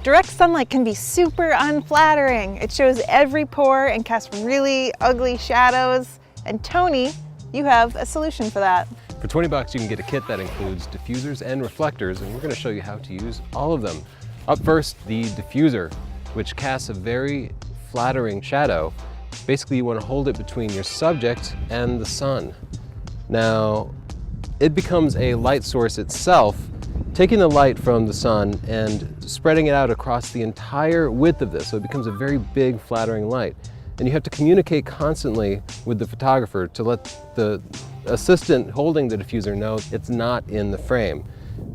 Direct sunlight can be super unflattering. It shows every pore and casts really ugly shadows. And Tony, you have a solution for that. For 20 bucks, you can get a kit that includes diffusers and reflectors, and we're going to show you how to use all of them. Up first, the diffuser, which casts a very flattering shadow. Basically, you want to hold it between your subject and the sun. Now, it becomes a light source itself, taking the light from the sun and spreading it out across the entire width of this, so it becomes a very big, flattering light. And you have to communicate constantly with the photographer to let the assistant holding the diffuser know it's not in the frame.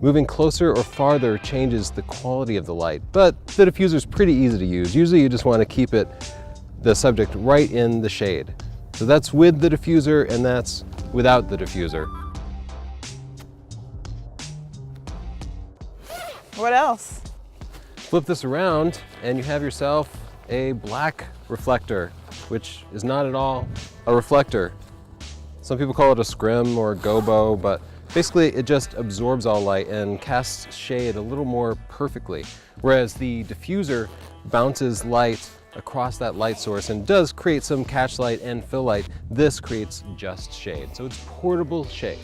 Moving closer or farther changes the quality of the light, but the diffuser is pretty easy to use. Usually you just want to keep the subject right in the shade. So that's with the diffuser and that's without the diffuser. What else? Flip this around and you have yourself a black reflector, which is not at all a reflector. Some people call it a scrim or a gobo, but basically it just absorbs all light and casts shade a little more perfectly. Whereas the diffuser bounces light across that light source and does create some catch light and fill light. This creates just shade. So it's portable shade.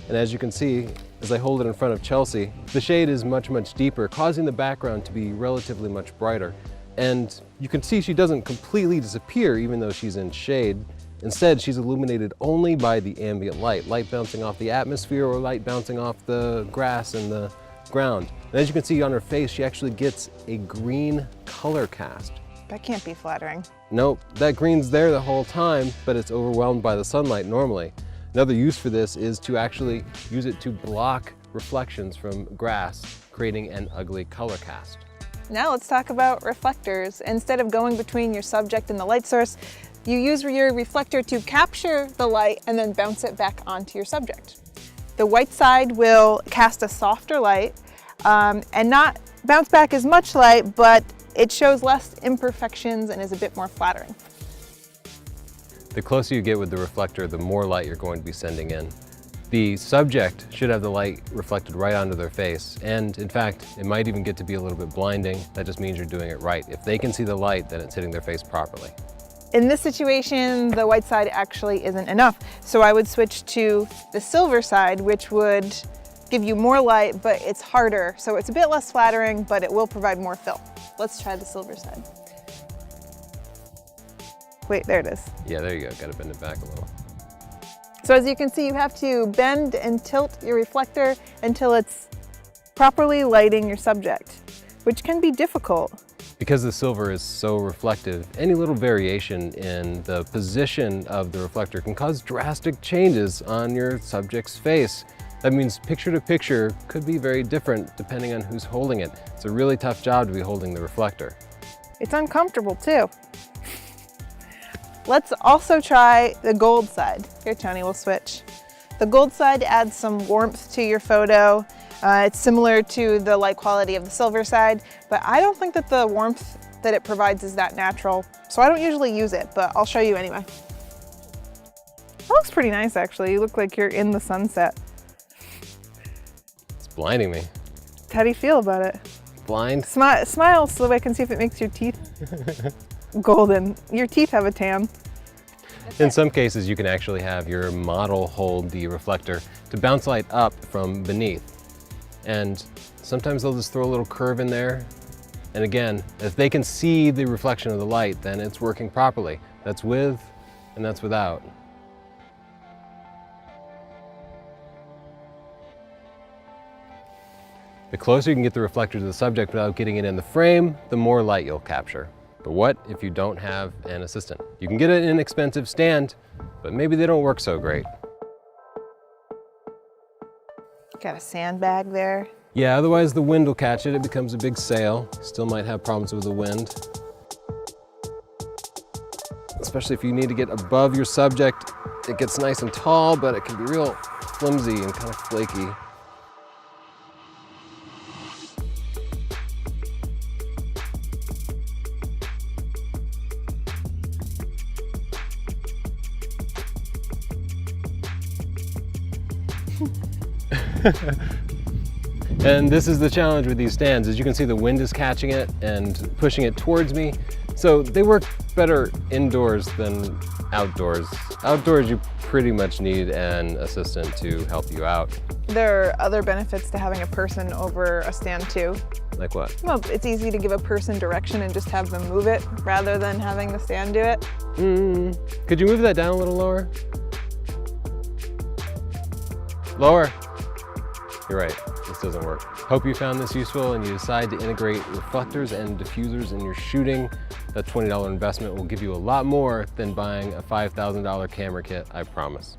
And as you can see, as I hold it in front of Chelsea, the shade is much, much deeper, causing the background to be relatively much brighter. And you can see she doesn't completely disappear even though she's in shade. Instead, she's illuminated only by the ambient light, light bouncing off the atmosphere or light bouncing off the grass and the ground. And as you can see on her face, she actually gets a green color cast. That can't be flattering. Nope, that green's there the whole time, but it's overwhelmed by the sunlight normally. Another use for this is to actually use it to block reflections from grass, creating an ugly color cast. Now let's talk about reflectors. Instead of going between your subject and the light source, you use your reflector to capture the light and then bounce it back onto your subject. The white side will cast a softer light and not bounce back as much light, but it shows less imperfections and is a bit more flattering. The closer you get with the reflector, the more light you're going to be sending in. The subject should have the light reflected right onto their face, and in fact, it might even get to be a little bit blinding. That just means you're doing it right. If they can see the light, then it's hitting their face properly. In this situation, the white side actually isn't enough, so I would switch to the silver side, which would give you more light, but it's harder, so it's a bit less flattering, but it will provide more fill. Let's try the silver side. Wait, there it is. Yeah, there you go. Got to bend it back a little. So as you can see, you have to bend and tilt your reflector until it's properly lighting your subject, which can be difficult. Because the silver is so reflective, any little variation in the position of the reflector can cause drastic changes on your subject's face. That means picture to picture could be very different depending on who's holding it. It's a really tough job to be holding the reflector. It's uncomfortable too. Let's also try the gold side. Here, Tony, we'll switch. The gold side adds some warmth to your photo. It's similar to the light quality of the silver side, but I don't think that the warmth that it provides is that natural, so I don't usually use it, but I'll show you anyway. That looks pretty nice, actually. You look like you're in the sunset. It's blinding me. How do you feel about it? Blind? Smile so I can see if it makes your teeth golden. Your teeth have a tan. In some cases, you can actually have your model hold the reflector to bounce light up from beneath. And sometimes they'll just throw a little curve in there. And again, if they can see the reflection of the light, then it's working properly. That's with and that's without. The closer you can get the reflector to the subject without getting it in the frame, the more light you'll capture. But what if you don't have an assistant? You can get an inexpensive stand, but maybe they don't work so great. Got a sandbag there. Yeah, otherwise the wind will catch it. It becomes a big sail. Still might have problems with the wind. Especially if you need to get above your subject. It gets nice and tall, but it can be real flimsy and kind of flaky. And this is the challenge with these stands. As you can see, the wind is catching it and pushing it towards me. So they work better indoors than outdoors. Outdoors, you pretty much need an assistant to help you out. There are other benefits to having a person over a stand too. Like what? Well, it's easy to give a person direction and just have them move it rather than having the stand do it. Could you move that down a little lower? Lower. You're right, this doesn't work. Hope you found this useful and you decide to integrate reflectors and diffusers in your shooting. That $20 investment will give you a lot more than buying a $5,000 camera kit, I promise.